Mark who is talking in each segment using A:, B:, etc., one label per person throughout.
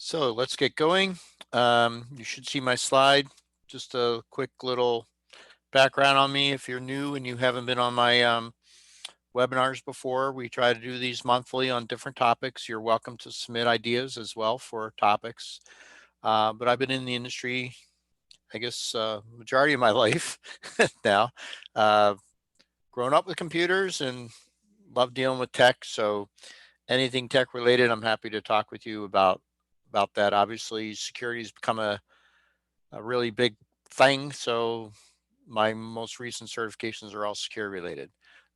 A: So let's get going. You should see my slide. Just a quick little background on me. If you're new and you haven't been on my webinars before, we try to do these monthly on different topics. You're welcome to submit ideas as well for topics. But I've been in the industry, I guess, majority of my life now. Grown up with computers and love dealing with tech. So anything tech related, I'm happy to talk with you about that. Obviously, security has become a really big thing. So my most recent certifications are all security related.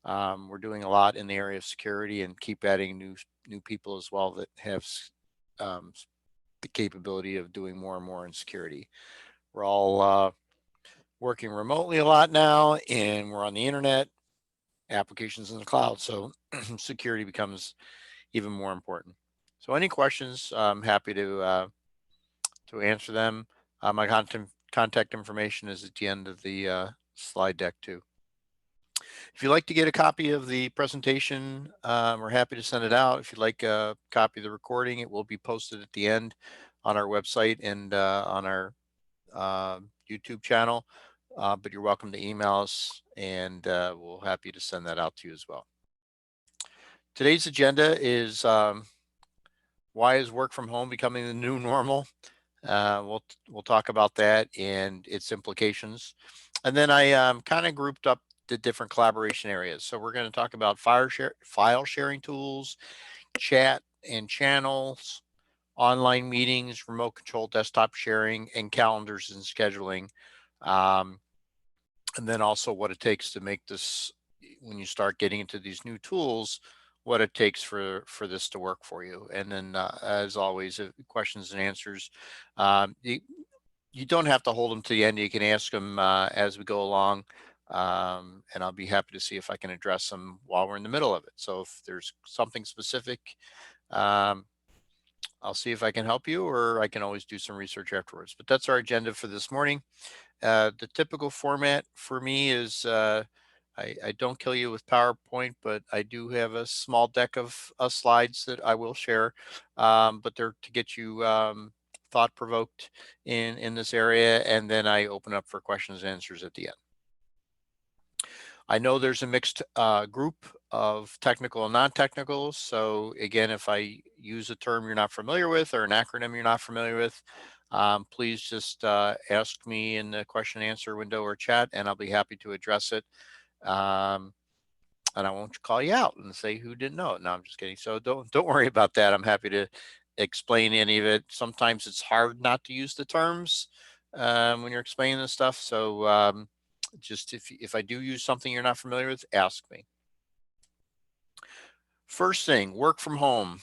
A: We're doing a lot in the area of security and keep adding new people as well that have um, the capability of doing more and more in security. We're all working remotely a lot now, and we're on the internet, applications in the cloud. So security becomes even more important. So any questions, I'm happy to answer them. My contact information is at the end of the slide deck too. If you'd like to get a copy of the presentation, we're happy to send it out. If you'd like a copy of the recording, it will be posted at the end on our website and on our YouTube channel. But you're welcome to email us, and we'll happy to send that out to you as well. Today's agenda is why is work from home becoming the new normal? We'll talk about that and its implications. And then I kind of grouped up the different collaboration areas. So we're going to talk about file sharing tools, chat and channels, online meetings, remote control desktop sharing, and calendars and scheduling. And then also what it takes to make this, when you start getting into these new tools, what it takes for this to work for you. And then as always, questions and answers. You don't have to hold them to the end. You can ask them as we go along, and I'll be happy to see if I can address them while we're in the middle of it. So if there's something specific, I'll see if I can help you, or I can always do some research afterwards. But that's our agenda for this morning. The typical format for me is I don't kill you with PowerPoint, but I do have a small deck of slides that I will share, but they're to get you thought provoked in this area, and then I open up for questions and answers at the end. I know there's a mixed group of technical and non-technical. So again, if I use a term you're not familiar with or an acronym you're not familiar with, please just ask me in the question and answer window or chat, and I'll be happy to address it. And I won't call you out and say who didn't know it. No, I'm just kidding. So don't worry about that. I'm happy to explain any of it. Sometimes it's hard not to use the terms when you're explaining this stuff. So just if I do use something you're not familiar with, ask me. First thing, work from home.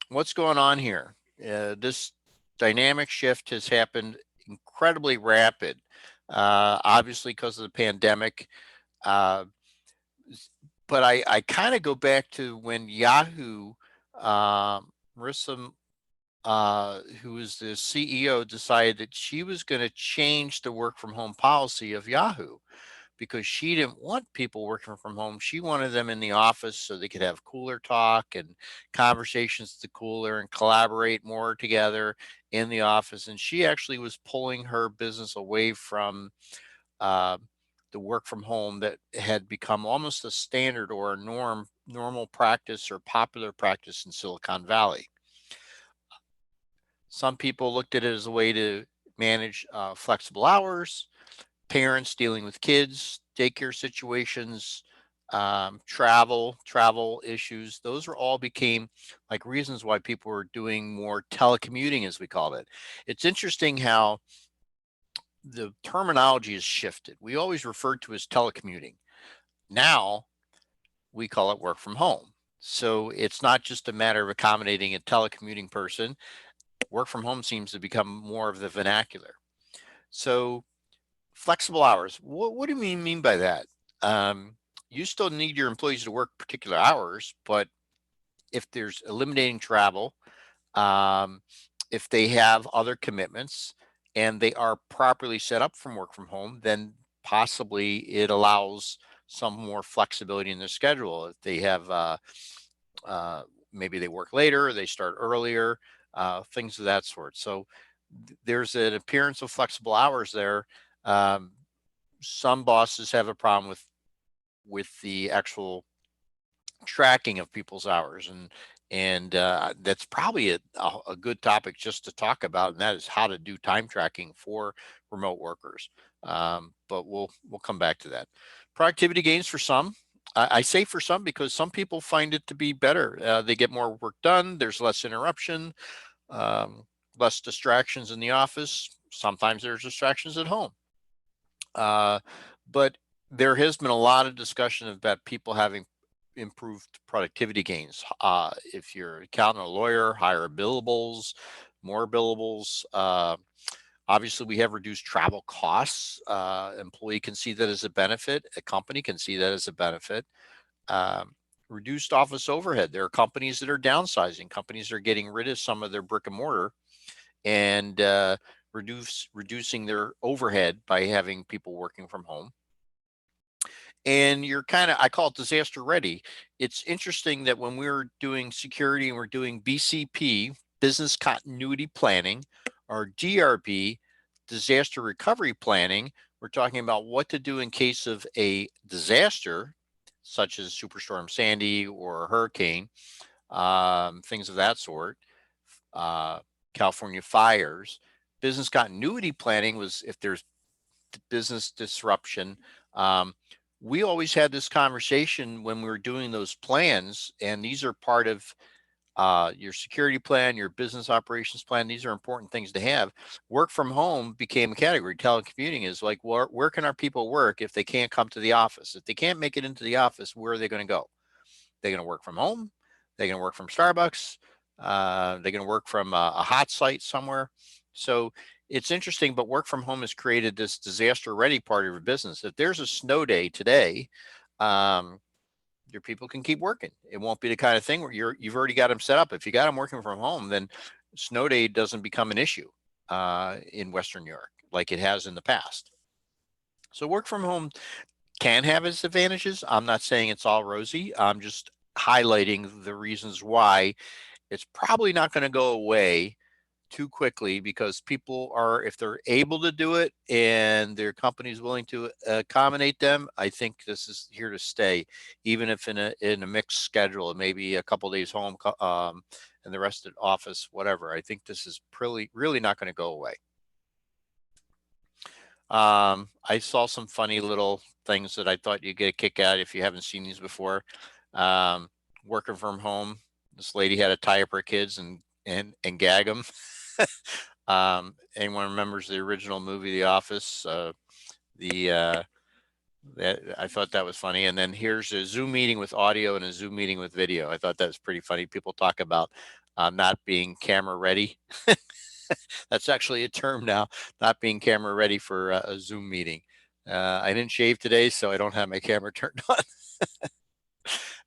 A: What's going on here? This dynamic shift has happened incredibly rapid, obviously because of the pandemic. But I kind of go back to when Yahoo, Marissa, who was the CEO, decided that she was going to change the work from home policy of Yahoo, because she didn't want people working from home. She wanted them in the office so they could have cooler talk and conversations at the cooler and collaborate more together in the office. And she actually was pulling her business away from the work from home that had become almost a standard or a normal practice or popular practice in Silicon Valley. Some people looked at it as a way to manage flexible hours, parents dealing with kids, daycare situations, travel issues. Those are all became like reasons why people were doing more telecommuting, as we called it. It's interesting how the terminology has shifted. We always referred to as telecommuting. Now we call it work from home. So it's not just a matter of accommodating a telecommuting person. Work from home seems to become more of the vernacular. So flexible hours. What do you mean by that? You still need your employees to work particular hours, but if there's eliminating travel, if they have other commitments and they are properly set up from work from home, then possibly it allows some more flexibility in their schedule. If they have maybe they work later, they start earlier, things of that sort. So there's an appearance of flexible hours there. Um, some bosses have a problem with the actual tracking of people's hours, and that's probably a good topic just to talk about, and that is how to do time tracking for remote workers. But we'll come back to that. Productivity gains for some. I say for some because some people find it to be better. They get more work done. There's less interruption, um, less distractions in the office. Sometimes there's distractions at home. Uh, but there has been a lot of discussion about people having improved productivity gains. If you're an accountant or lawyer, higher billables, more billables. Obviously, we have reduced travel costs. Employee can see that as a benefit. A company can see that as a benefit. Um, Reduced office overhead. There are companies that are downsizing. Companies are getting rid of some of their brick and mortar and reducing their overhead by having people working from home. And you're kind of, I call it disaster ready. It's interesting that when we're doing security and we're doing BCP, business continuity planning, or DRP, disaster recovery planning, we're talking about what to do in case of a disaster, such as Superstorm Sandy or a hurricane, things of that sort, uh, California fires. Business continuity planning was if there's business disruption. Um, we always had this conversation when we were doing those plans, and these are part of your security plan, your business operations plan. These are important things to have. Work from home became a category. Telecommuting is like, where can our people work if they can't come to the office? If they can't make it into the office, where are they going to go? They're going to work from home. They're going to work from Starbucks. They're going to work from a hot site somewhere. So it's interesting, but work from home has created this disaster ready part of your business. If there's a snow day today, um, your people can keep working. It won't be the kind of thing where you've already got them set up. If you got them working from home, then snow day doesn't become an issue in Western New York like it has in the past. So work from home can have its advantages. I'm not saying it's all rosy. I'm just highlighting the reasons why it's probably not going to go away too quickly because people are, if they're able to do it and their company is willing to accommodate them, I think this is here to stay, even if in a mixed schedule, maybe a couple days home and the rest at office, whatever. I think this is really not going to go away. I saw some funny little things that I thought you'd get a kick out if you haven't seen these before. Um, Working from home, this lady had to tie up her kids and gag them. Anyone remembers the original movie, The Office? I thought that was funny. And then here's a Zoom meeting with audio and a Zoom meeting with video. I thought that was pretty funny. People talk about not being camera ready. That's actually a term now, not being camera ready for a Zoom meeting. I didn't shave today, so I don't have my camera turned on.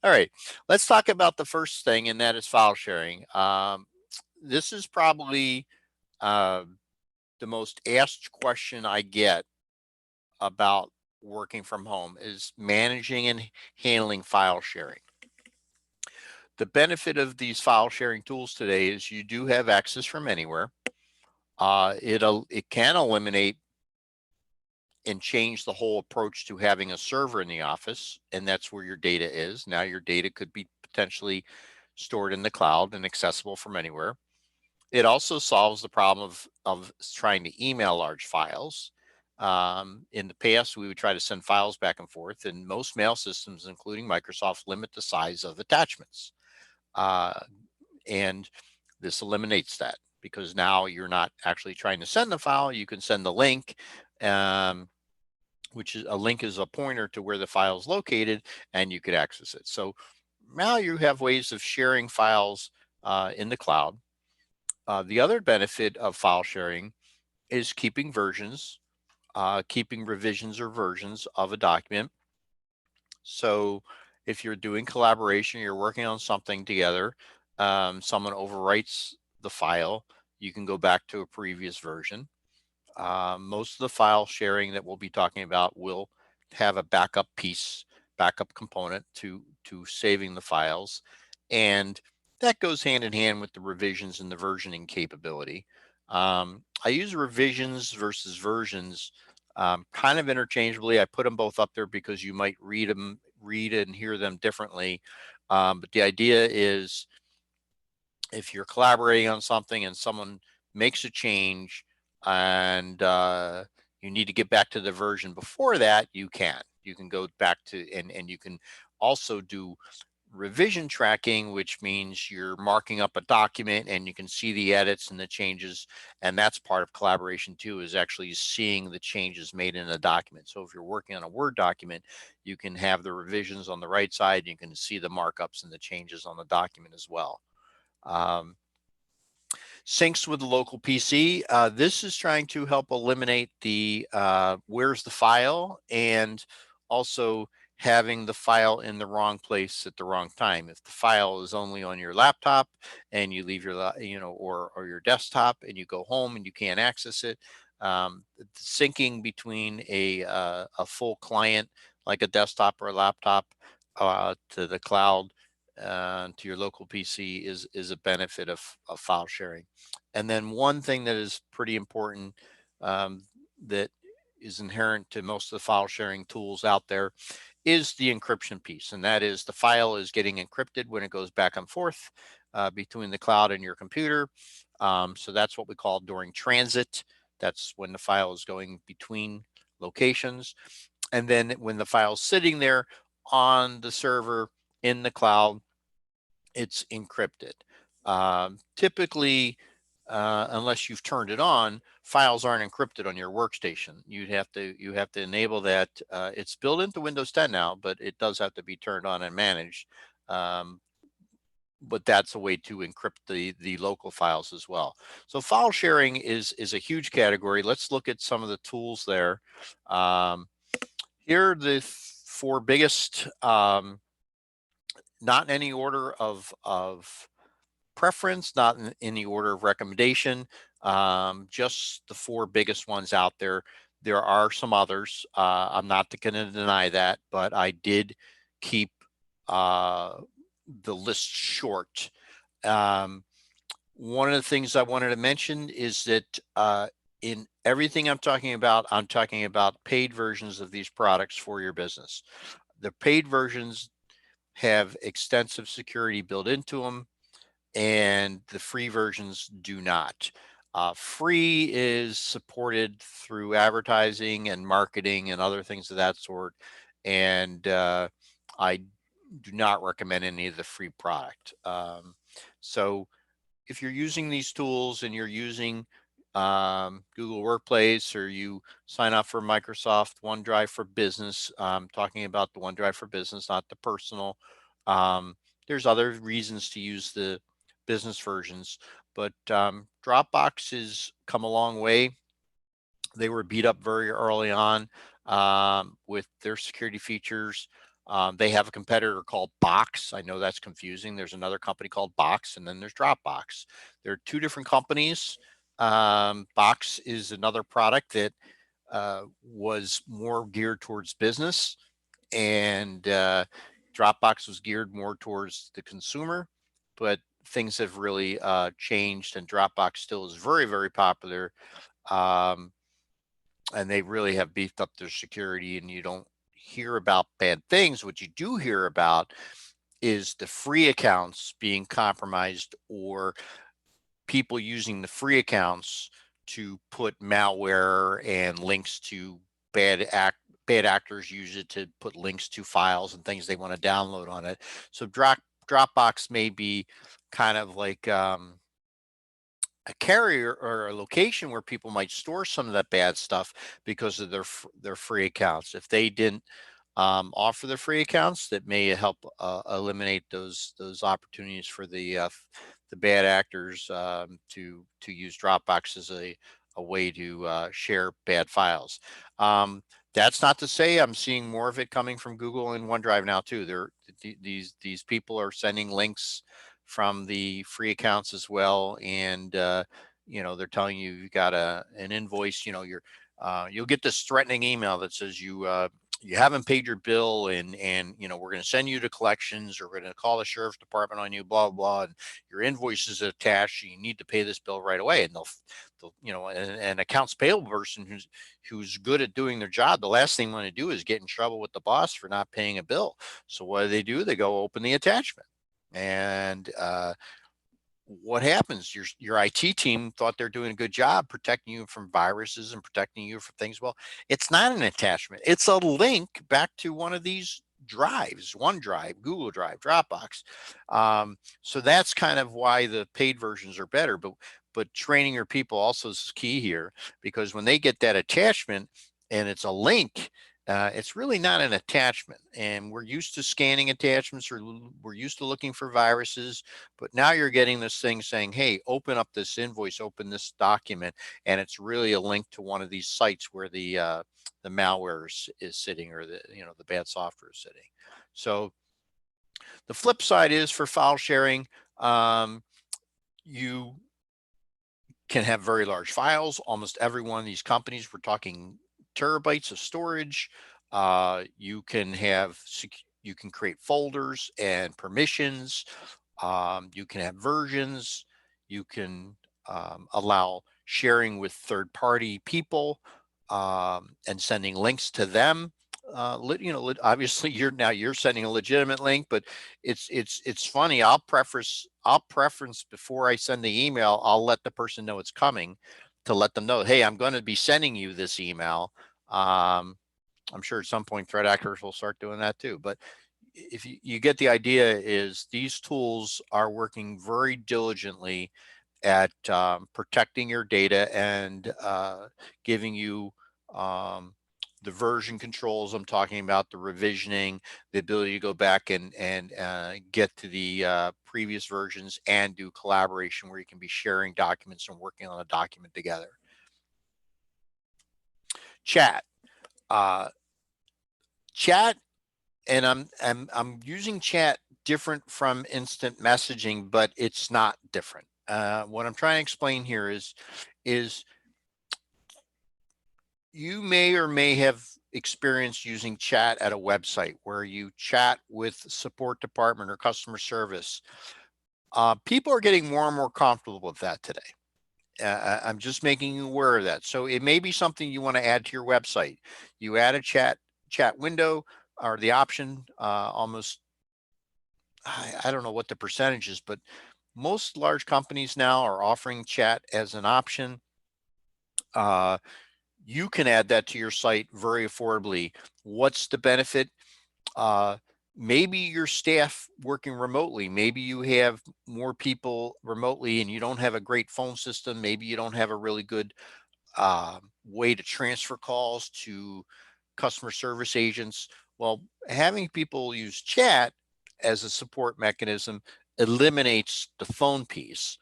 A: All right, let's talk about the first thing, and that is file sharing. This is probably uh, the most asked question I get about working from home is managing and handling file sharing. The benefit of these file sharing tools today is you do have access from anywhere. It can eliminate and change the whole approach to having a server in the office, and that's where your data is. Now your data could be potentially stored in the cloud and accessible from anywhere. It also solves the problem of trying to email large files. In the past, we would try to send files back and forth, and most mail systems, including Microsoft, limit the size of attachments. And this eliminates that because now you're not actually trying to send the file. You can send the link, which is a link is a pointer to where the file is located, and you could access it. So now you have ways of sharing files in the cloud. The other benefit of file sharing is keeping versions, keeping revisions or versions of a document. So if you're doing collaboration, you're working on something together, someone overwrites the file, you can go back to a previous version. Most of the file sharing that we'll be talking about will have a backup piece, backup component to saving the files. And that goes hand in hand with the revisions and the versioning capability. I use revisions versus versions kind of interchangeably. I put them both up there because you might read and hear them differently. But the idea is, if you're collaborating on something and someone makes a change and you need to get back to the version before that, you can go back to, and you can also do revision tracking, which means you're marking up a document and you can see the edits and the changes. And that's part of collaboration too, is actually seeing the changes made in a document. So if you're working on a Word document, you can have the revisions on the right side. You can see the markups and the changes on the document as well. Um, Syncs with the local PC. This is trying to help eliminate the where's the file, and also having the file in the wrong place at the wrong time. If the file is only on your laptop and you leave your, or your desktop, and you go home and you can't access it, syncing between a full client like a desktop or a laptop to the cloud, to your local PC is a benefit of file sharing. And then one thing that is pretty important, that is inherent to most of the file sharing tools out there, is the encryption piece. And that is, the file is getting encrypted when it goes back and forth between the cloud and your computer. So that's what we call during transit. That's when the file is going between locations. And then when the file is sitting there on the server in the cloud, it's encrypted. Typically, unless you've turned it on, files aren't encrypted on your workstation. You have to enable that. It's built into Windows 10 now, but it does have to be turned on and managed. Um, but that's a way to encrypt the local files as well. So file sharing is a huge category. Let's look at some of the tools there. Here are the four biggest, not in any order of preference, not in any order of recommendation, just the four biggest ones out there. There are some others. I'm not going to deny that, but I did keep uh, the list short. Um, One of the things I wanted to mention is that in everything I'm talking about paid versions of these products for your business. The paid versions have extensive security built into them, and the free versions do not. Free is supported through advertising and marketing and other things of that sort. And I do not recommend any of the free product. So if you're using these tools and you're using Google Workplace, or you sign up for Microsoft OneDrive for Business, talking about the OneDrive for Business, not the personal. There's other reasons to use the business versions, but Dropbox has come a long way. They were beat up very early on with their security features. They have a competitor called Box. I know that's confusing. There's another company called Box, and then there's Dropbox. They're two different companies. Box is another product that was more geared towards business, and Dropbox was geared more towards the consumer. But things have really changed, and Dropbox still is very, very popular. Um, and they really have beefed up their security, and you don't hear about bad things. What you do hear about is the free accounts being compromised, or people using the free accounts to put malware and links to bad actors use it to put links to files and things they want to download on it. So Dropbox may be kind of like a carrier or a location where people might store some of that bad stuff because of their free accounts. If they didn't offer the free accounts, that may help eliminate those opportunities for the bad actors to use Dropbox as a way to share bad files. That's not to say I'm seeing more of it coming from Google and OneDrive now too. These people are sending links from the free accounts as well, and they're telling you got an invoice. You'll get this threatening email that says you haven't paid your bill, and you know, we're going to send you to collections, or we're going to call the sheriff's department on you, blah blah, and your invoice is attached, you need to pay this bill right away. And they'll you know, an accounts payable person who's good at doing their job, the last thing they want to do is get in trouble with the boss for not paying a bill. So what do? They go open the attachment, and what happens? Your IT team thought they're doing a good job protecting you from viruses and protecting you from things. Well, it's not an attachment. It's a link back to one of these drives: OneDrive, Google Drive, Dropbox. So that's kind of why the paid versions are better. But training your people also is key here, because when they get that attachment and it's a link, it's really not an attachment. And we're used to scanning attachments, or we're used to looking for viruses, but now you're getting this thing saying, hey, open up this invoice, open this document, and it's really a link to one of these sites where the malware is sitting, or the, you know, the bad software is sitting. So the flip side is, for file sharing, you can have very large files. Almost every one of these companies, we're talking terabytes of storage. You can create folders and permissions. You can have versions. You can allow sharing with third-party people, and sending links to them. You know, obviously you're sending a legitimate link, but it's funny. I'll preference before I send the email, I'll let the person know it's coming, to let them know, hey, I'm going to be sending you this email. I'm sure at some point threat actors will start doing that too. But if you get the idea, is these tools are working very diligently at protecting your data, and giving you the version controls I'm talking about, the revisioning, the ability to go back and get to the previous versions, and do collaboration where you can be sharing documents and working on a document together. Chat. Chat, and I'm using chat different from instant messaging, but it's not different. What I'm trying to explain here is you may or may have experienced using chat at a website where you chat with support department or customer service. People are getting more and more comfortable with that today. I'm just making you aware of that. So it may be something you want to add to your website. You add a chat window, or the option, almost, I don't know what the percentage is, but most large companies now are offering chat as an option. You can add that to your site very affordably. What's the benefit? Maybe your staff working remotely, maybe you have more people remotely and you don't have a great phone system, maybe you don't have a really good way to transfer calls to customer service agents. Well, having people use chat as a support mechanism eliminates the phone piece.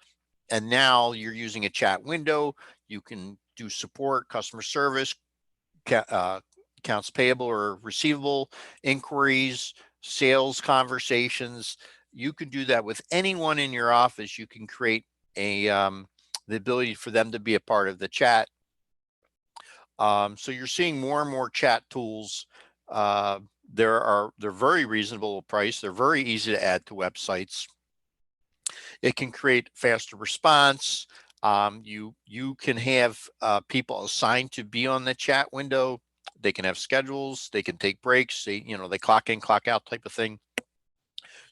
A: And now you're using a chat window. You can do support, customer service, accounts payable or receivable inquiries, sales conversations. You can do that with anyone in your office. You can create the ability for them to be a part of the chat. So you're seeing more and more chat tools. They're very reasonable price. They're very easy to add to websites. It can create faster response. You can have people assigned to be on the chat window. They can have schedules. They can take breaks. They clock in, clock out type of thing.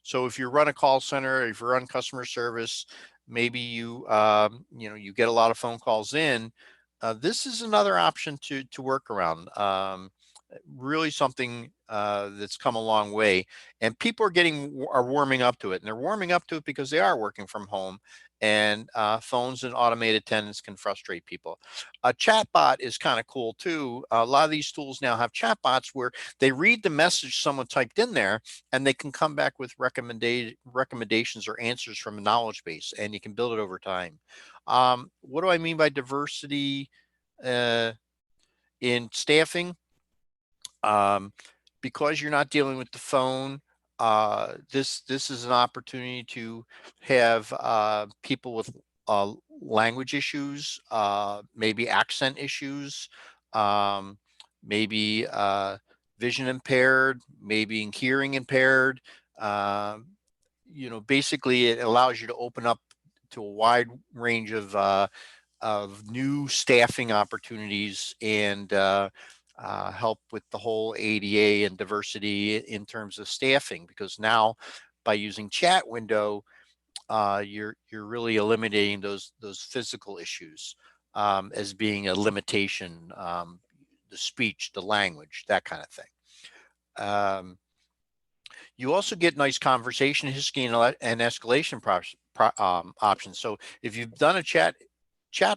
A: So if you run a call center, if you run customer service, maybe you get a lot of phone calls in. This is another option to work around. Really something that's come a long way, and people are warming up to it, and they're warming up to it because they are working from home, and phones and automated attendants can frustrate people. A chatbot is kind of cool too. A lot of these tools now have chatbots where they read the message someone typed in there, and they can come back with recommendations or answers from a knowledge base, and you can build it over time. What do I mean by diversity in staffing? Because you're not dealing with the phone, this is an opportunity to have people with language issues, maybe accent issues, maybe vision impaired, maybe hearing impaired. Basically it allows you to open up to a wide range of new staffing opportunities and help with the whole ADA and diversity in terms of staffing, because now by using chat window, you're really eliminating those physical issues as being a limitation, the speech, the language, that kind of thing. You also get nice conversation history and escalation options. So if you've done a chat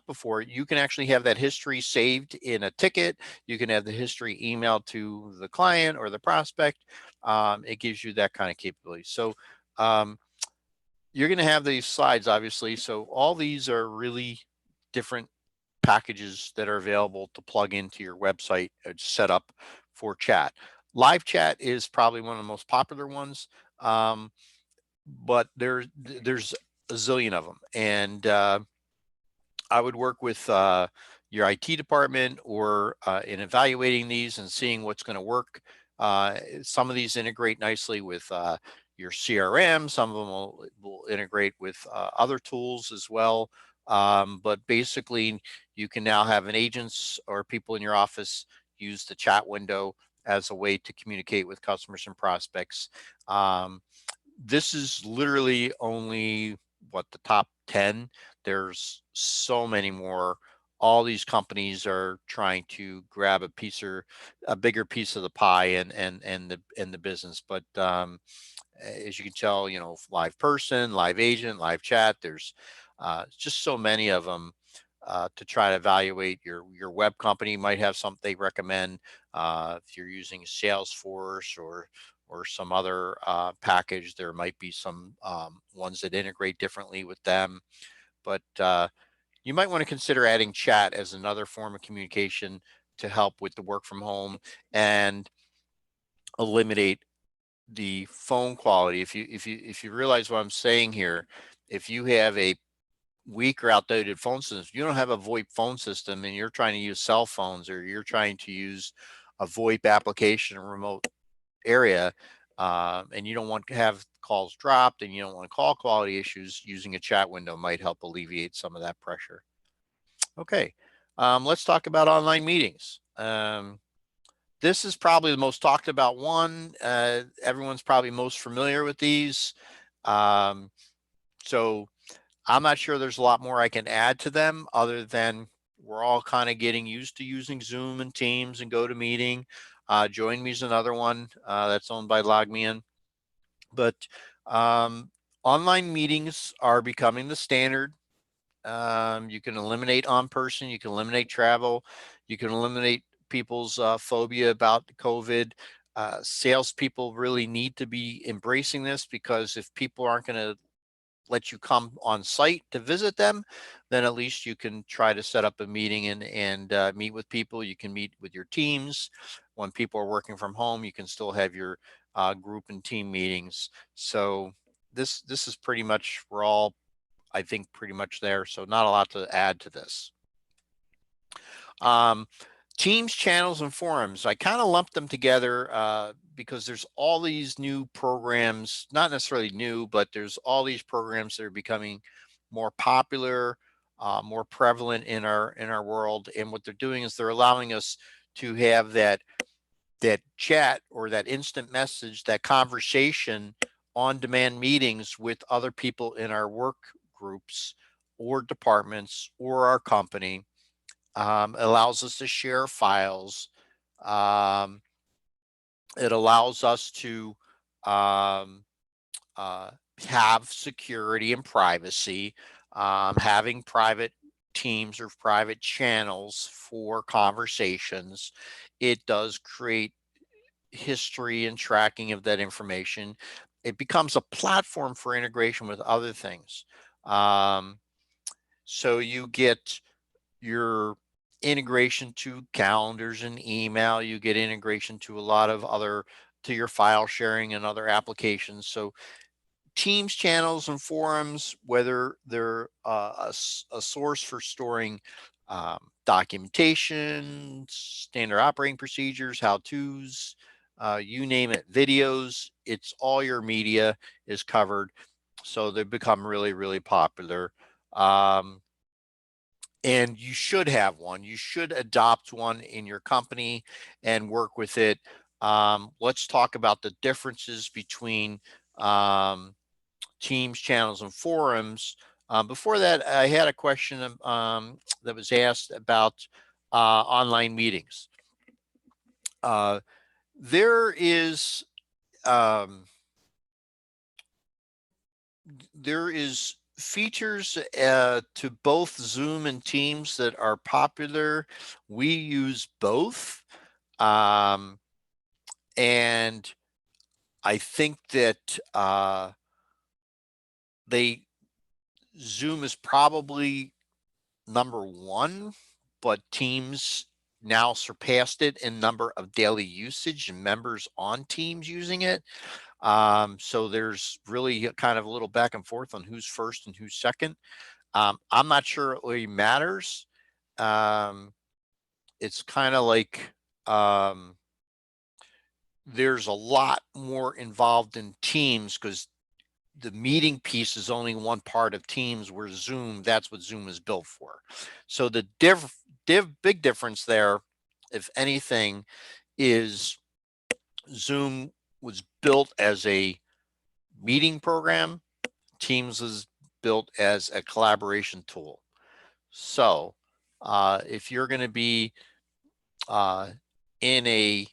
A: before, you can actually have that history saved in a ticket. You can have the history emailed to the client or the prospect. It gives you that kind of capability. So you're going to have these slides, obviously. So all these are really different packages that are available to plug into your website set up for chat. Live chat is probably one of the most popular ones, but there's a zillion of them. And I would work with your IT department or in evaluating these and seeing what's going to work. Some of these integrate nicely with your CRM. Some of them will integrate with other tools as well. But basically, you can now have an agents or people in your office use the chat window as a way to communicate with customers and prospects. This is literally only the top 10. There's so many more. All these companies are trying to grab a bigger piece of the pie and the business. But as you can tell, live person, live agent, live chat, there's just so many of them to try to evaluate your web company might have something they recommend. If you're using Salesforce or some other package, there might be some ones that integrate differently with them. But you might want to consider adding chat as another form of communication to help with the work from home and eliminate the phone quality. If you realize what I'm saying here, if you have a weak or outdated phone system, if you don't have a VoIP phone system and you're trying to use cell phones or you're trying to use a VoIP application in a remote area, and you don't want to have calls dropped and you don't want call quality issues, using a chat window might help alleviate some of that pressure. Okay, let's talk about online meetings. This is probably the most talked about one. Everyone's probably most familiar with these. So I'm not sure there's a lot more I can add to them other than we're all kind of getting used to using Zoom and Teams and GoToMeeting. JoinMe is another one that's owned by LogMeIn. But online meetings are becoming the standard. You can eliminate on-person, you can eliminate travel, you can eliminate people's phobia about COVID. Salespeople really need to be embracing this, because if people aren't going to let you come on site to visit them, then at least you can try to set up a meeting and meet with people. You can meet with your teams. When people are working from home, you can still have your group and team meetings. So this is pretty much, we're all, I think, pretty much there. So not a lot to add to this. Teams, channels, and forums. I kind of lumped them together because there's all these new programs, not necessarily new, but there's all these programs that are becoming more popular, more prevalent in our world. And what they're doing is they're allowing us to have that chat or that instant message, that conversation, on-demand meetings with other people in our work groups or departments or our company. Allows us to share files. It allows us to have security and privacy, having private teams or private channels for conversations. It does create history and tracking of that information. It becomes a platform for integration with other things. So you get your integration to calendars and email, you get integration to a lot of to your file sharing and other applications. So Teams channels and forums, whether they're a source for storing documentation, standard operating procedures, how-tos, you name it, videos, it's all your media is covered. So they've become really, really popular. And you should have one. You should adopt one in your company and work with it. Let's talk about the differences between teams, channels, and forums. Before that, I had a question that was asked about online meetings. There is um, there is features to both Zoom and Teams that are popular. We use both. Um, and I think that Zoom is probably number one, but Teams now surpassed it in number of daily usage and members on Teams using it. So there's really kind of a little back and forth on who's first and who's second. I'm not sure it really matters. It's kind of like there's a lot more involved in Teams because the meeting piece is only one part of Teams, where Zoom, that's what Zoom is built for. So the big difference there, if anything, is Zoom was built as a meeting program. Teams is built as a collaboration tool. So if you're going to be in a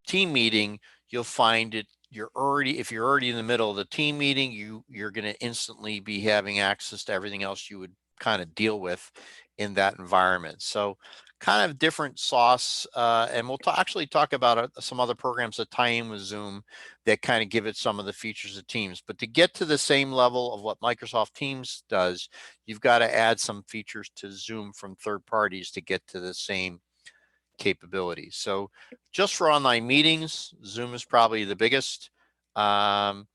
A: team meeting, you'll find it if you're already in the middle of the team meeting, you're going to instantly be having access to everything else you would kind of deal with in that environment. So kind of different sauce, and we'll actually talk about some other programs that tie in with Zoom that kind of give it some of the features of Teams. But to get to the same level of what Microsoft Teams does, you've got to add some features to Zoom from third parties to get to the same capabilities. So just for online meetings, Zoom is probably the biggest. But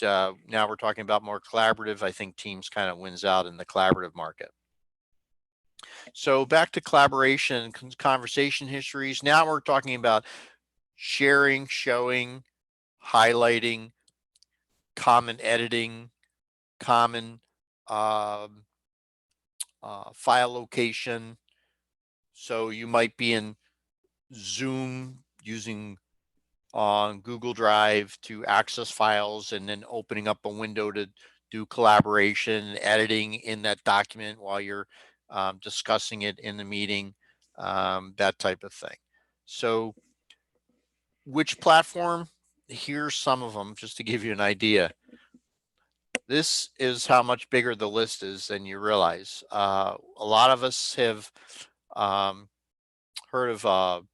A: now we're talking about more collaborative. I think Teams kind of wins out in the collaborative market. So back to collaboration, conversation histories. Now we're talking about sharing, showing, highlighting, common editing, common file location. So you might be in Zoom using on Google Drive to access files and then opening up a window to do collaboration, editing in that document while you're discussing it in the meeting, that type of thing. So which platform? Here's some of them just to give you an idea. This is how much bigger the list is than you realize. A lot of us have heard of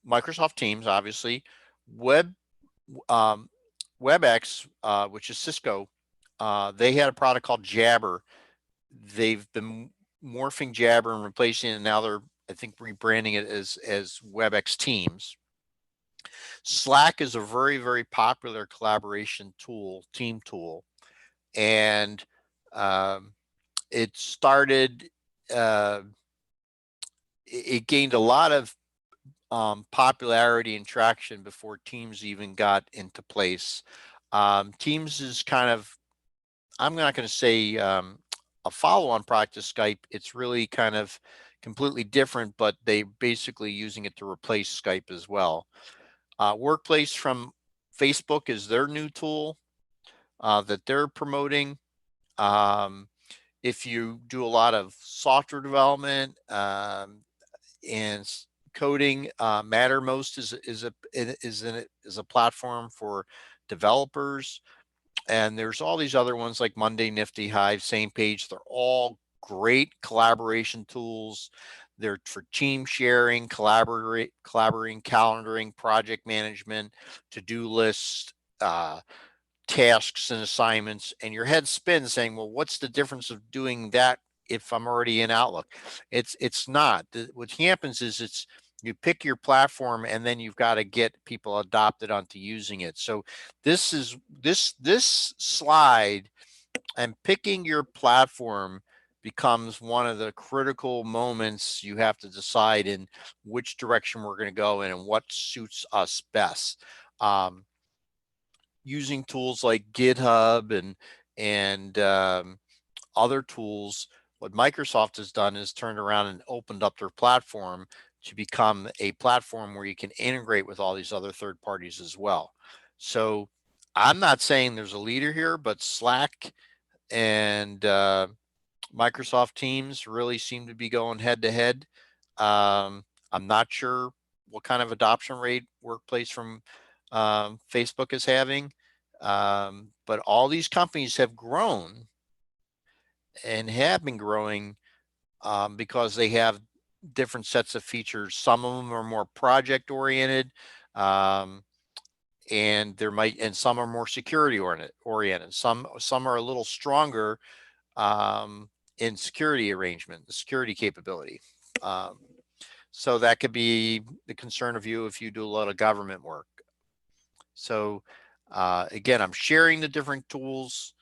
A: Microsoft Teams, obviously, um, WebEx, which is Cisco. They had a product called Jabber. They've been morphing Jabber and replacing it, and now they're, I think, rebranding it as WebEx Teams. Slack is a very, very popular collaboration tool, team tool, and it started. It gained a lot of popularity and traction before Teams even got into place. Teams is kind of, I'm not going to say a follow-on product to Skype. It's really kind of completely different, but they basically using it to replace Skype as well. Workplace from Facebook is their new tool that they're promoting. If you do a lot of software development and coding, Mattermost is a platform for developers. And there's all these other ones like Monday, Nifty, Hive, Same Page. They're all great collaboration tools. They're for team sharing, collaborating, calendaring, project management, to-do lists, tasks and assignments, and your head spins saying, well, what's the difference of doing that if I'm already in Outlook? It's not. What happens is you pick your platform and then you've got to get people adopted onto using it. So this slide, I'm picking your platform becomes one of the critical moments you have to decide in which direction we're going to go in and what suits us best. Using tools like GitHub and other tools, what Microsoft has done is turned around and opened up their platform to become a platform where you can integrate with all these other third parties as well. So I'm not saying there's a leader here, but Slack and Microsoft Teams really seem to be going head to head. I'm not sure what kind of adoption rate Workplace from Facebook is having, but all these companies have grown and have been growing because they have different sets of features. Some of them are more project oriented, um, and some are more security oriented. Some are a little stronger in security arrangement, the security capability. Um, so that could be the concern of you if you do a lot of government work. So again, I'm sharing the different tools,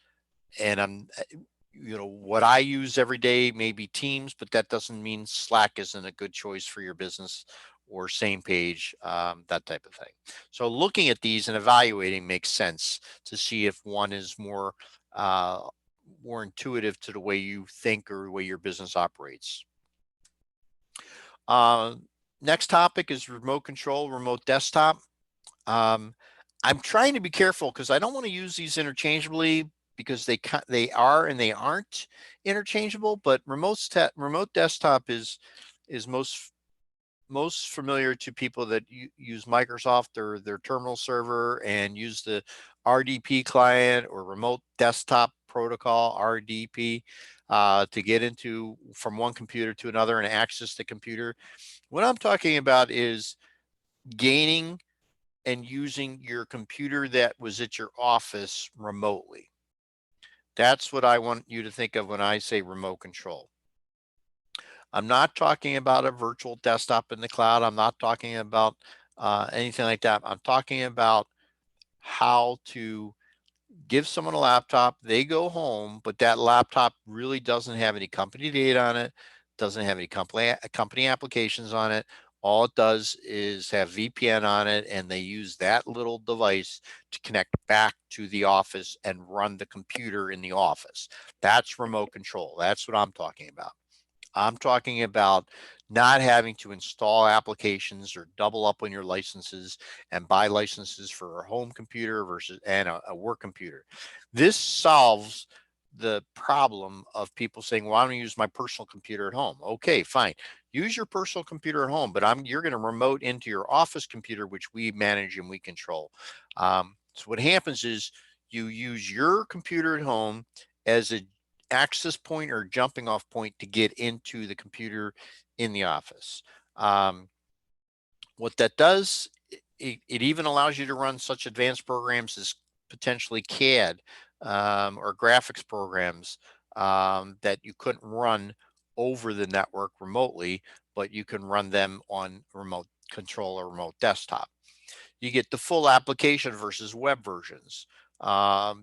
A: and what I use every day may be Teams, but that doesn't mean Slack isn't a good choice for your business, or Same Page, that type of thing. So looking at these and evaluating makes sense to see if one is uh, more intuitive to the way you think or the way your business operates. Next topic is remote control, remote desktop. I'm trying to be careful because I don't want to use these interchangeably, because they are and they aren't interchangeable. But remote desktop is most familiar to people that use Microsoft or their terminal server and use the RDP client or remote desktop protocol, RDP, to get into from one computer to another and access the computer. What I'm talking about is gaining and using your computer that was at your office remotely. That's what I want you to think of when I say remote control. I'm not talking about a virtual desktop in the cloud. I'm not talking about anything like that. I'm talking about how to give someone a laptop, they go home, but that laptop really doesn't have any company data on it, doesn't have any company applications on it. All it does is have VPN on it, and they use that little device to connect back to the office and run the computer in the office. That's remote control. That's what I'm talking about. I'm talking about not having to install applications or double up on your licenses and buy licenses for a home computer versus a work computer. This solves the problem of people saying, well, I don't use my personal computer at home. Okay, fine. Use your personal computer at home, but you're going to remote into your office computer, which we manage and we control. So what happens is you use your computer at home as a access point or jumping off point to get into the computer in the office. What that does, it even allows you to run such advanced programs as potentially CAD or graphics programs that you couldn't run over the network remotely, but you can run them on remote control or remote desktop. You get the full application versus web versions.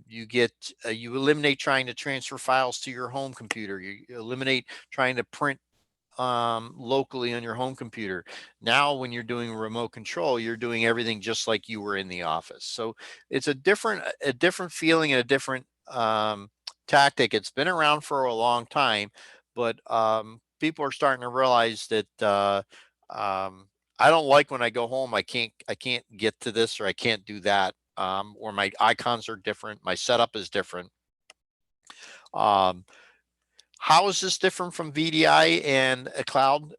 A: You eliminate trying to transfer files to your home computer. You eliminate trying to print locally on your home computer. Now, when you're doing remote control, you're doing everything just like you were in the office. So it's a different feeling and a different tactic. It's been around for a long time, but people are starting to realize that I don't like when I go home, I can't get to this or I can't do that. Or my icons are different, my setup is different. How is this different from VDI and a cloud?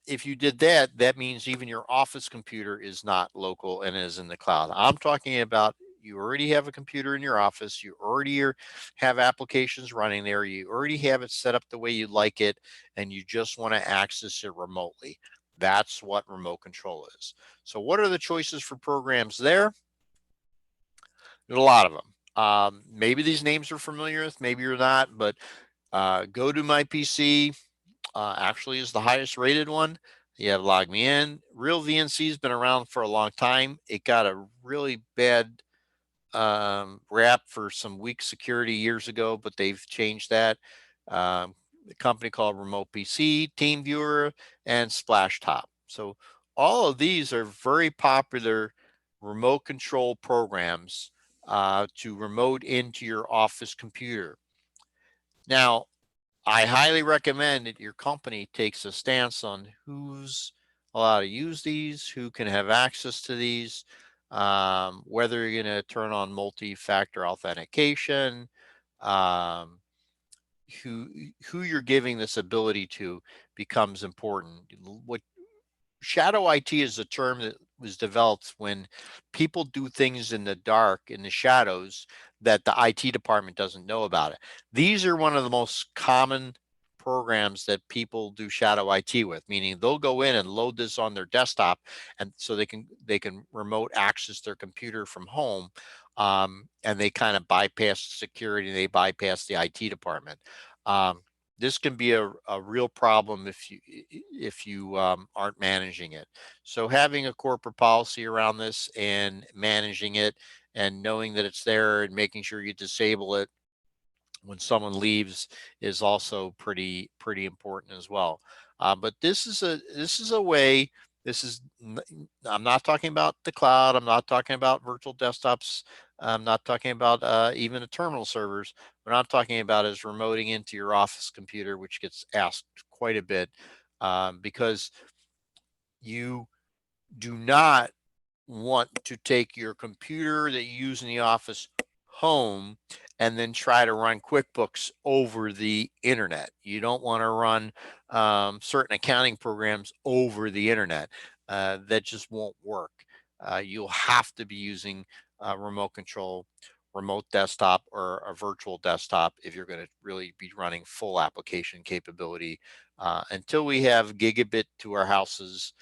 A: If you did that, that means even your office computer is not local and is in the cloud. I'm talking about you already have a computer in your office, you already have applications running there, you already have it set up the way you like it, and you just want to access it remotely. That's what remote control is. So what are the choices for programs there? There's a lot of them. Maybe these names are familiar with, maybe you're not, but GoToMyPC actually is the highest rated one. You have Log Me In. Real VNC has been around for a long time. It got a really bad rap for some weak security years ago, but they've changed that. a company called Remote PC, TeamViewer, and Splashtop. So all of these are very popular remote control programs to remote into your office computer. Now, I highly recommend that your company takes a stance on who's allowed to use these, who can have access to these, whether you're going to turn on multi-factor authentication, um, who you're giving this ability to becomes important. What shadow IT is a term that was developed when people do things in the dark, in the shadows, that the IT department doesn't know about it. These are one of the most common programs that people do shadow IT with, meaning they'll go in and load this on their desktop, and so they can remote access their computer from home, and they kind of bypass security, they bypass the IT department. Um, this can be a real problem if you aren't managing it. So having a corporate policy around this and managing it and knowing that it's there and making sure you disable it when someone leaves is also pretty important as well. But this is a way. This is I'm not talking about the cloud. I'm not talking about virtual desktops. I'm not talking about even the terminal servers. What I'm talking about is remoting into your office computer, which gets asked quite a bit because you do not want to take your computer that you use in the office home and then try to run QuickBooks over the internet. You don't want to run certain accounting programs over the internet. That just won't work. You'll have to be using remote control, remote desktop, or a virtual desktop if you're going to really be running full application capability. Until we have gigabit to our houses,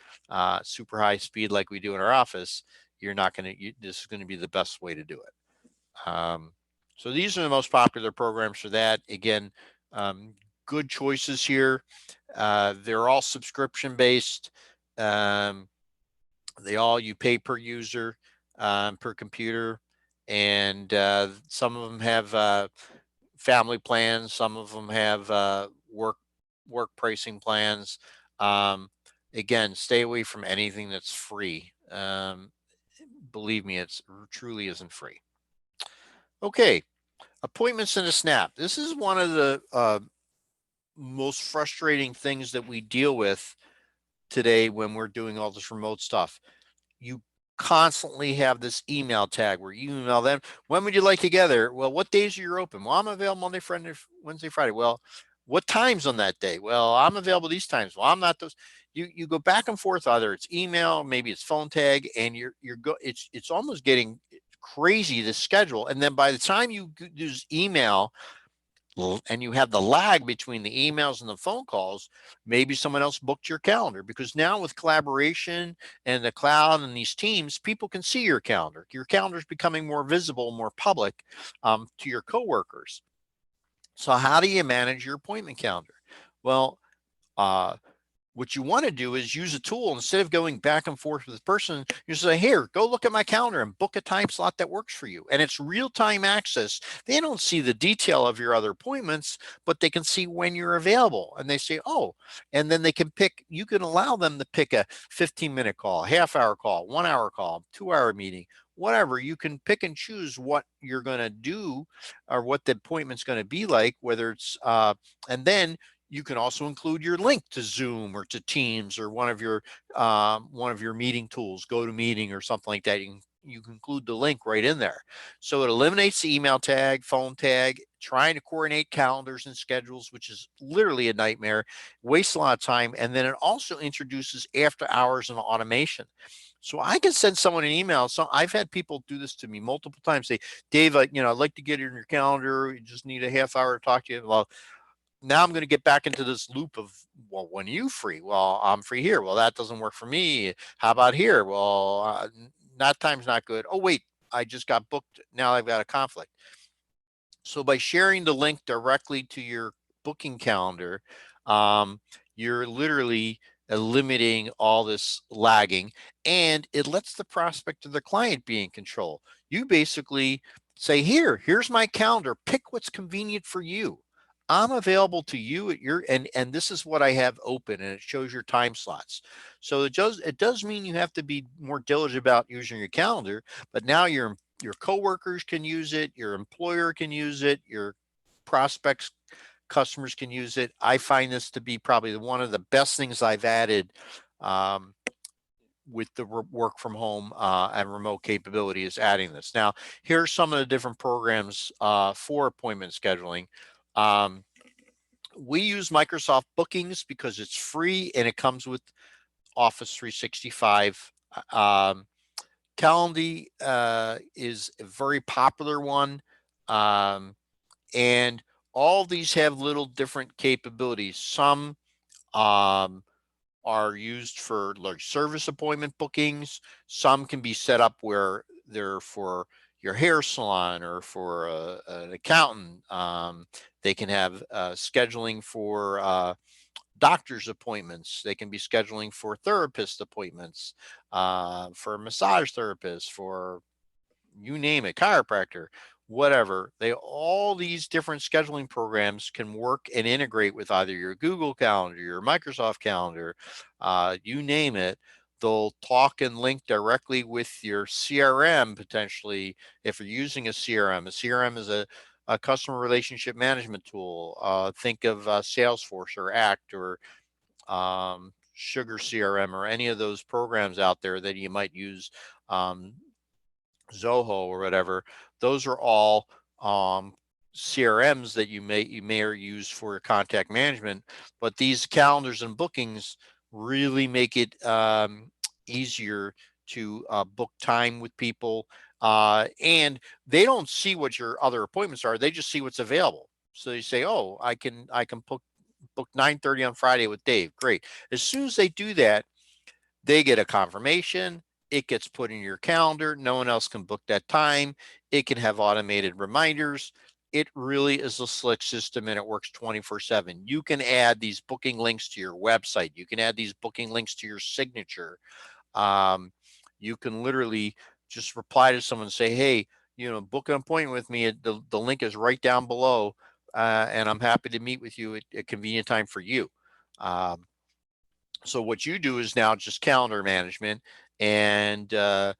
A: super high speed like we do in our office, you're not going to, this is going to be the best way to do it. So these are the most popular programs for that. Again, good choices here. They're all subscription based. Um, you pay per user, per computer, and some of them have family plans. Some of them have work pricing plans. Um, Again, stay away from anything that's free. Believe me, it's truly isn't free. Okay, appointments in a snap. This is one of the most frustrating things that we deal with today when we're doing all this remote stuff. You constantly have this email tag where you email them, when would you like to gather? Well, what days are you open? Well, I'm available Monday, Friday, Wednesday, Friday. Well, what times on that day? Well, I'm available these times. Well, I'm not those. You go back and forth, either it's email, maybe it's phone tag, and it's almost getting crazy to schedule. And then by the time you use email, and you have the lag between the emails and the phone calls, maybe someone else booked your calendar, because now with collaboration and the cloud and these teams, people can see your calendar. Your calendar is becoming more visible, more public to your coworkers. So how do you manage your appointment calendar? Well, uh, what you want to do is use a tool. Instead of going back and forth with the person, you say, here, go look at my calendar and book a time slot that works for you. And it's real-time access. They don't see the detail of your other appointments, but they can see when you're available. And they say, oh, and then you can allow them to pick a 15-minute call, half-hour call, 1-hour call, 2-hour meeting, whatever. You can pick and choose what you're going to do or what the appointment's going to be like, whether it's, and then you can also include your link to Zoom or to Teams or one of your meeting tools, GoToMeeting or something like that. You can include the link right in there. So it eliminates the email tag, phone tag, trying to coordinate calendars and schedules, which is literally a nightmare, wastes a lot of time. And then it also introduces after hours and automation. So I can send someone an email. So I've had people do this to me multiple times. Say, Dave, I'd like to get it in your calendar. You just need a half hour to talk to you. Well, now I'm going to get back into this loop of, well, when are you free? Well, I'm free here. Well, that doesn't work for me. How about here? Well, that time's not good. Oh, wait, I just got booked. Now I've got a conflict. So by sharing the link directly to your booking calendar, you're literally limiting all this lagging, and it lets the prospect or the client be in control. You basically say, here's my calendar, pick what's convenient for you. I'm available to you at your, and this is what I have open, and it shows your time slots. So it does mean you have to be more diligent about using your calendar, but now your coworkers can use it, your employer can use it, your prospects, customers can use it. I find this to be probably one of the best things I've added um, with the work from home and remote capability is adding this. Now, here's some of the different programs for appointment scheduling. Um, we use Microsoft Bookings because it's free and it comes with Office 365. Calendly is a very popular one. Um, and all these have little different capabilities. Some um, are used for large service appointment bookings. Some can be set up where they're for your hair salon or for an accountant. They can have scheduling for doctor's appointments. They can be scheduling for therapist appointments, for massage therapists, for you name it, chiropractor, whatever. All these different scheduling programs can work and integrate with either your Google Calendar, your Microsoft Calendar, you name it. They'll talk and link directly with your CRM potentially if you're using a CRM. A CRM is a customer relationship management tool. Think of Salesforce or Act or Sugar CRM or any of those programs out there that you might use. Um, Zoho or whatever, those are all CRMs that you may use for contact management. But these calendars and bookings really make it easier to book time with people, and they don't see what your other appointments are. They just see what's available. So you say, "Oh, I can book 9:30 on Friday with Dave." Great. As soon as they do that, they get a confirmation. It gets put in your calendar. No one else can book that time. It can have automated reminders. It really is a slick system and it works 24/7. You can add these booking links to your website. You can add these booking links to your signature. Um, you can literally just reply to someone and say, hey, book an appointment with me. The link is right down below. And I'm happy to meet with you at a convenient time for you. Um, so what you do is now just calendar management, and the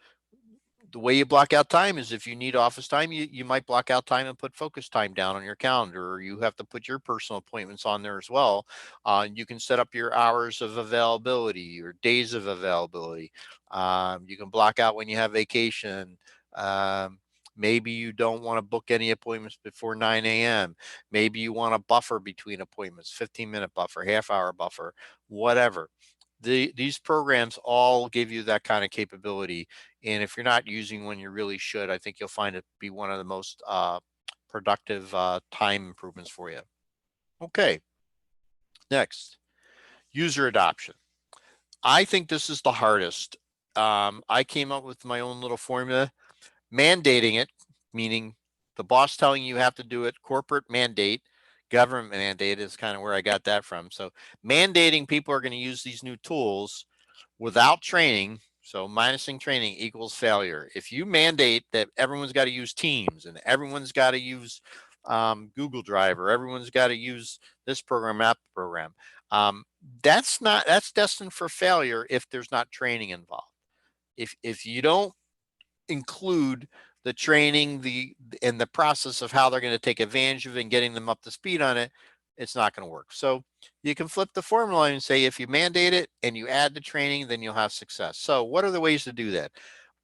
A: way you block out time is if you need office time, you might block out time and put focus time down on your calendar, or you have to put your personal appointments on there as well. You can set up your hours of availability, your days of availability. You can block out when you have vacation. Maybe you don't want to book any appointments before 9 a.m. Maybe you want a buffer between appointments, 15-minute buffer, half-hour buffer, whatever. These programs all give you that kind of capability. And if you're not using one, you really should. I think you'll find it be one of the most productive time improvements for you. Okay, next, user adoption. I think this is the hardest. I came up with my own little formula. Mandating it, meaning the boss telling you have to do it, corporate mandate, government mandate is kind of where I got that from. So mandating people are going to use these new tools without training. So minusing training equals failure. If you mandate that everyone's got to use Teams and everyone's got to use Google Drive or everyone's got to use this program, that program, um, that's destined for failure if there's not training involved. If you don't include the training, and the process of how they're going to take advantage of it and getting them up to speed on it, it's not going to work. So you can flip the formula and say if you mandate it and you add the training, then you'll have success. So what are the ways to do that?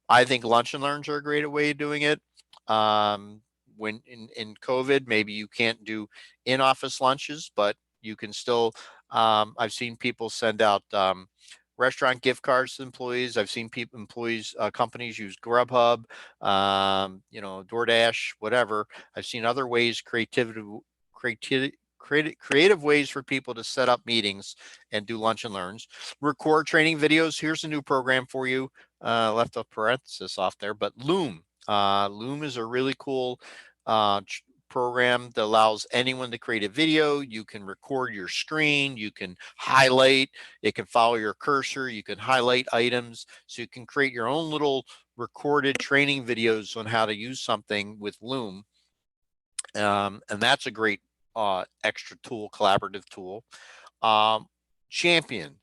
A: I think lunch and learns are a great way of doing it. When in COVID, maybe you can't do in-office lunches, but you can still. I've seen people send out restaurant gift cards to employees. I've seen employees, companies use Grubhub, DoorDash, whatever. I've seen other ways, creative ways for people to set up meetings and do lunch and learns. Record training videos. Here's a new program for you. Left a parenthesis off there, but Loom. Loom is a really cool program that allows anyone to create a video. You can record your screen, you can highlight, it can follow your cursor, you can highlight items. So you can create your own little recorded training videos on how to use something with Loom. And that's a great extra tool, collaborative tool. Um, champion.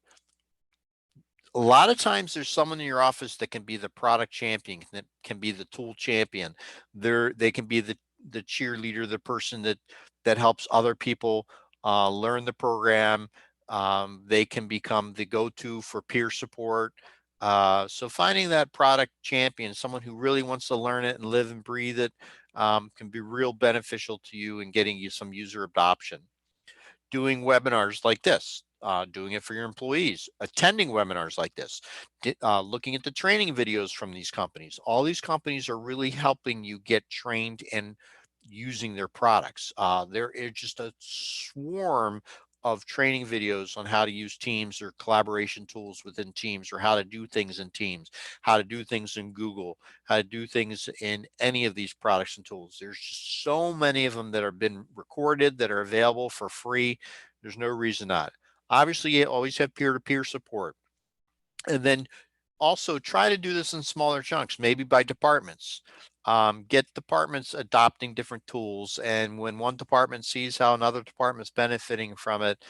A: A lot of times there's someone in your office that can be the product champion, that can be the tool champion. They can be the cheerleader, the person that helps other people learn the program. They can become the go-to for peer support. So finding that product champion, someone who really wants to learn it and live and breathe it, can be real beneficial to you in getting you some user adoption. Doing webinars like this, doing it for your employees, attending webinars like this, looking at the training videos from these companies. All these companies are really helping you get trained and using their products. There is just a swarm of training videos on how to use Teams or collaboration tools within Teams, or how to do things in Teams, how to do things in Google, how to do things in any of these products and tools. There's just so many of them that have been recorded, that are available for free. There's no reason not. Obviously, you always have peer-to-peer support. And then also try to do this in smaller chunks, maybe by departments. Get departments adopting different tools, and when one department sees how another department's benefiting from it,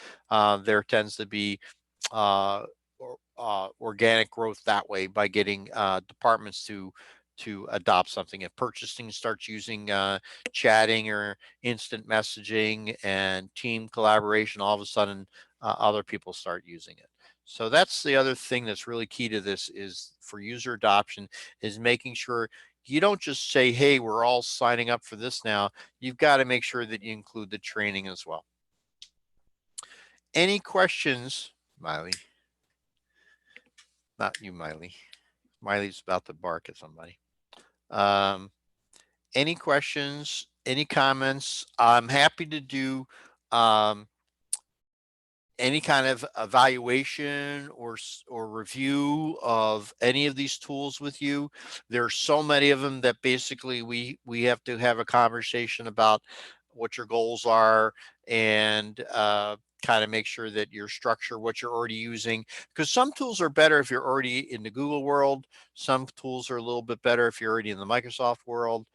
A: there tends to be uh, organic growth that way, by getting departments to adopt something. If purchasing starts using chatting or instant messaging and team collaboration, all of a sudden other people start using it. So that's the other thing that's really key to this, is for user adoption, is making sure you don't just say, hey, we're all signing up for this now. You've got to make sure that you include the training as well. Any questions, Miley? Not you, Miley. Miley's about to bark at somebody. Um, any questions, any comments? I'm happy to do any kind of evaluation or review of any of these tools with you. There are so many of them that basically we have to have a conversation about what your goals are, and kind of make sure that your structure, what you're already using, because some tools are better if you're already in the Google world. Some tools are a little bit better if you're already in the Microsoft world.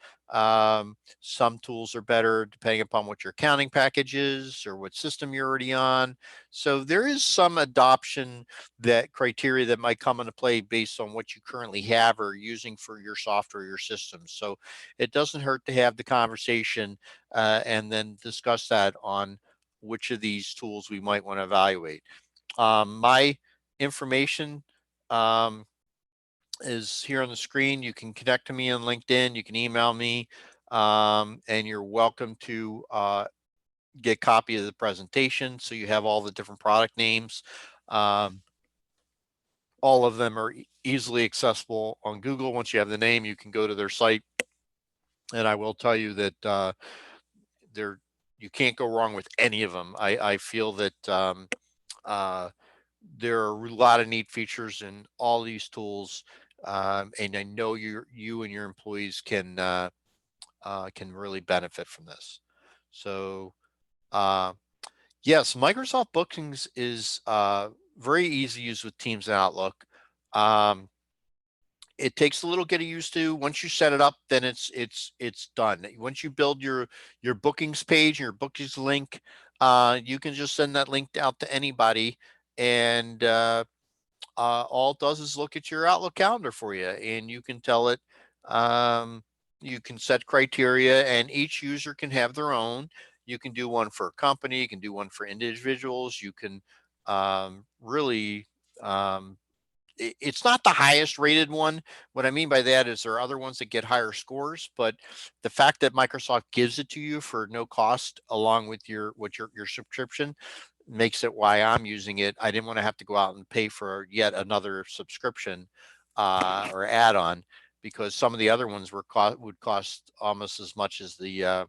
A: Some tools are better depending upon what your accounting package is or what system you're already on. So there is some adoption, that criteria that might come into play based on what you currently have or using for your software, your systems. So it doesn't hurt to have the conversation and then discuss that on which of these tools we might want to evaluate. My information is here on the screen. You can connect to me on LinkedIn. You can email me, and you're welcome to get a copy of the presentation, so you have all the different product names. All of them are easily accessible on Google. Once you have the name, you can go to their site, and I will tell you that you can't go wrong with any of them. I feel that there are a lot of neat features in all these tools, and I know you and your employees can really benefit from this. So yes, Microsoft Bookings is very easy to use with Teams and Outlook. It takes a little getting used to. Once you set it up, then it's done. Once you build your bookings page, your bookings link, you can just send that link out to anybody, and all it does is look at your Outlook calendar for you, and you can tell it. You can set criteria, and each user can have their own. You can do one for a company. You can do one for individuals. You can really. It's not the highest rated one. What I mean by that is there are other ones that get higher scores, but the fact that Microsoft gives it to you for no cost along with your subscription makes it why I'm using it. I didn't want to have to go out and pay for yet another subscription or add-on, because some of the other ones would cost almost as much as the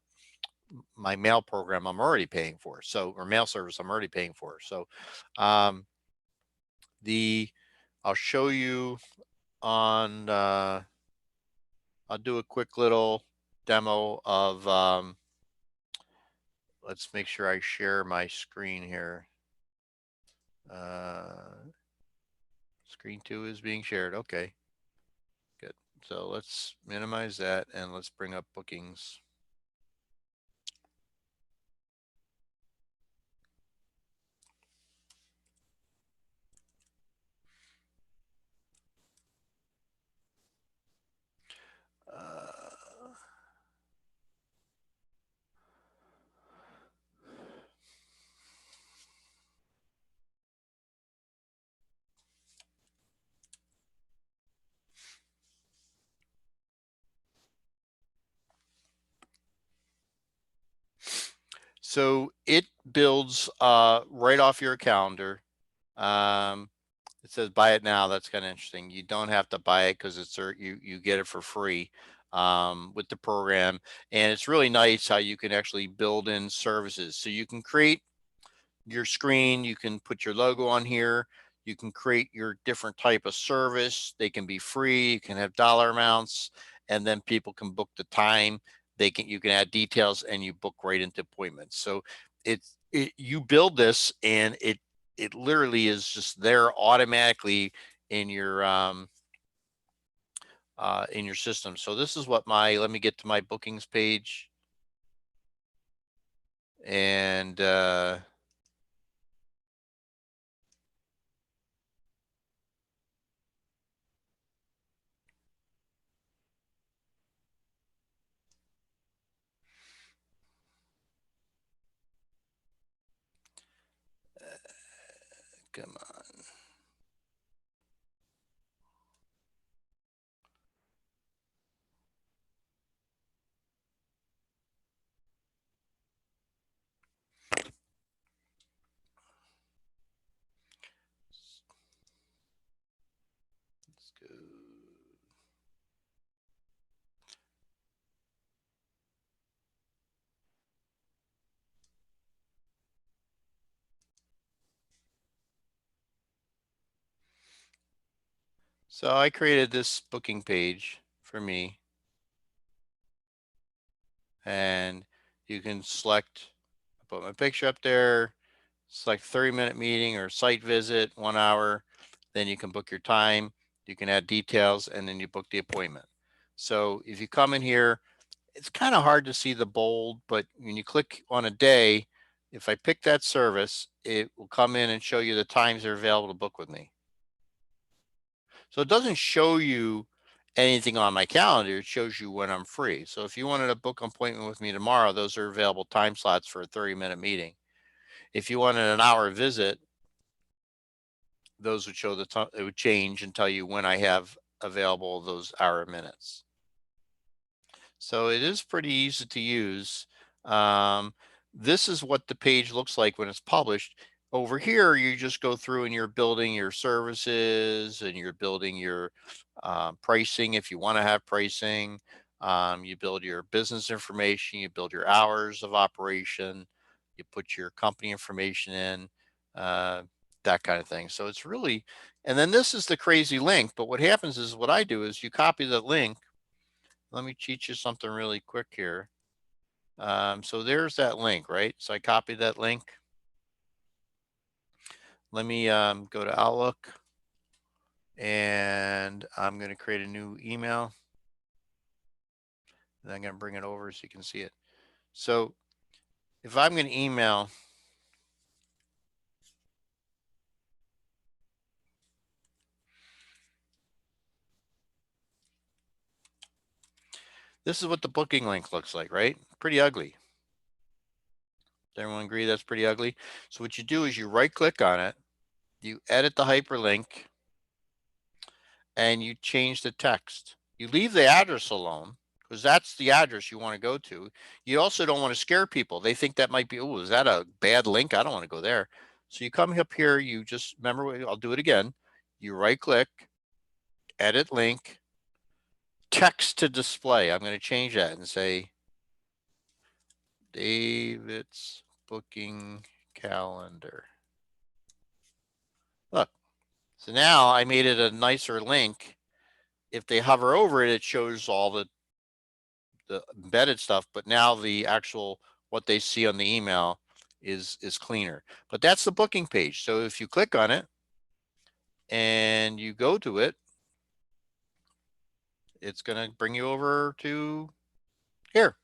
A: my mail program I'm already paying for. So, or mail service I'm already paying for. So um, the I'll show you on I'll do a quick little demo of let's make sure I share my screen here. Screen 2 is being shared. Okay, good. So let's minimize that and let's bring up bookings. So it builds right off your calendar. It says buy it now. That's kind of interesting. You don't have to buy it because it's you get it for free with the program, and it's really nice how you can actually build in services. So you can create your screen, you can put your logo on here, you can create your different type of service. They can be free, you can have dollar amounts, and then people can book the time. You can add details and you book right into appointments. So you build this and it literally is just there automatically in your system. So this is what let me get to my bookings page. And come on. Let's go. So I created this booking page for me, and you can select, put my picture up there, select 30-minute meeting or site visit, 1 hour. Then you can book your time, you can add details, and then you book the appointment. So if you come in here, it's kind of hard to see the bold, but when you click on a day, if I pick that service, it will come in and show you the times they're available to book with me. So it doesn't show you anything on my calendar. It shows you when I'm free. So if you wanted to book an appointment with me tomorrow, those are available time slots for a 30-minute meeting. If you wanted an hour visit, those would show the time. It would change and tell you when I have available those hour minutes. So it is pretty easy to use. This is what the page looks like when it's published. Over here, you just go through and you're building your services and you're building your pricing if you want to have pricing. You build your business information, you build your hours of operation, you put your company information in, uh, that kind of thing. So it's really, and then this is the crazy link. But what happens is what I do is you copy the link. Let me teach you something really quick here. So there's that link, right? So I copied that link. Let me go to Outlook and I'm going to create a new email. And I'm going to bring it over so you can see it. So if I'm going to email, this is what the booking link looks like, right? Pretty ugly. Does everyone agree that's pretty ugly? So what you do is you right click on it, you edit the hyperlink, and you change the text. You leave the address alone because that's the address you want to go to. You also don't want to scare people. They think that might be, oh, is that a bad link? I don't want to go there. So you come up here, you just remember, I'll do it again. You right click, edit link, text to display. I'm going to change that and say David's booking calendar. Look, so now I made it a nicer link. If they hover over it, it shows all the embedded stuff, but now the actual what they see on the email is cleaner. But that's the booking page. So if you click on it and you go to it, it's going to bring you over to here.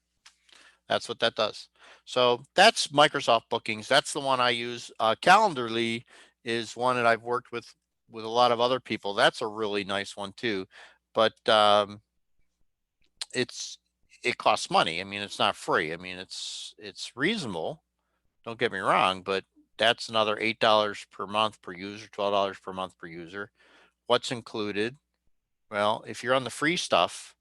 A: That's what that does. So that's Microsoft Bookings. That's the one I use. Calendarly is one that I've worked with a lot of other people. That's a really nice one too. But it costs money. I mean, it's not free. I mean, it's reasonable. Don't get me wrong, but that's another $8 per month per user, $12 per month per user. What's included? Well, if you're on the free stuff,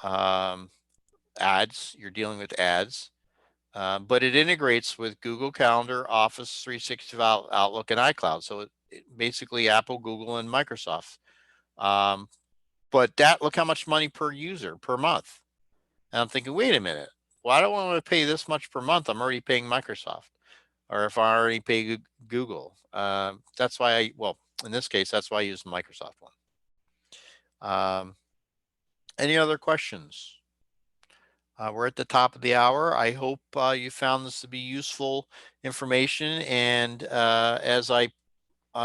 A: ads, you're dealing with ads, but it integrates with Google Calendar, Office 365, Outlook, and iCloud. So basically Apple, Google, and Microsoft. But look how much money per user per month. And I'm thinking, wait a minute, why do I want to pay this much per month? I'm already paying Microsoft, or if I already pay Google. That's why well, in this case, that's why I use the Microsoft one. Any other questions? We're at the top of the hour. I hope you found this to be useful information. And as I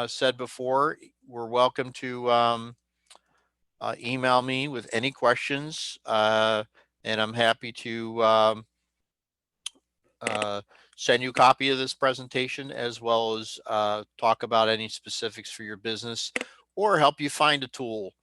A: said before, we're welcome to email me with any questions, and I'm happy to send you a copy of this presentation, as well as talk about any specifics for your business, or help you find a tool,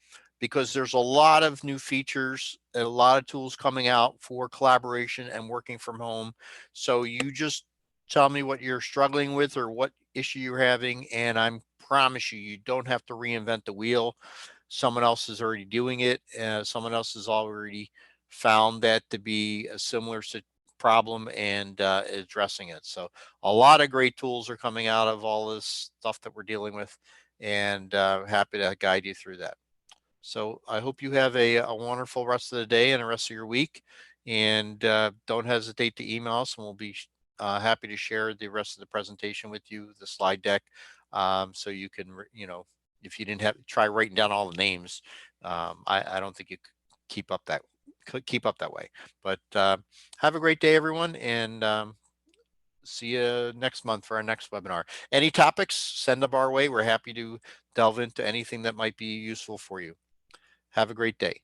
A: because there's a lot of new features and a lot of tools coming out for collaboration and working from home. So you just tell me what you're struggling with or what issue you're having, and I promise you don't have to reinvent the wheel. Someone else is already doing it. Someone else has already found that to be a similar problem and addressing it. So a lot of great tools are coming out of all this stuff that we're dealing with, and happy to guide you through that. So I hope you have a wonderful rest of the day and the rest of your week, and don't hesitate to email us, and we'll be happy to share the rest of the presentation with you, the slide deck, so you can, if you didn't try writing down all the names, I don't think you could keep up that way. But have a great day, everyone, and see you next month for our next webinar. Any topics, send them our way. We're happy to delve into anything that might be useful for you. Have a great day.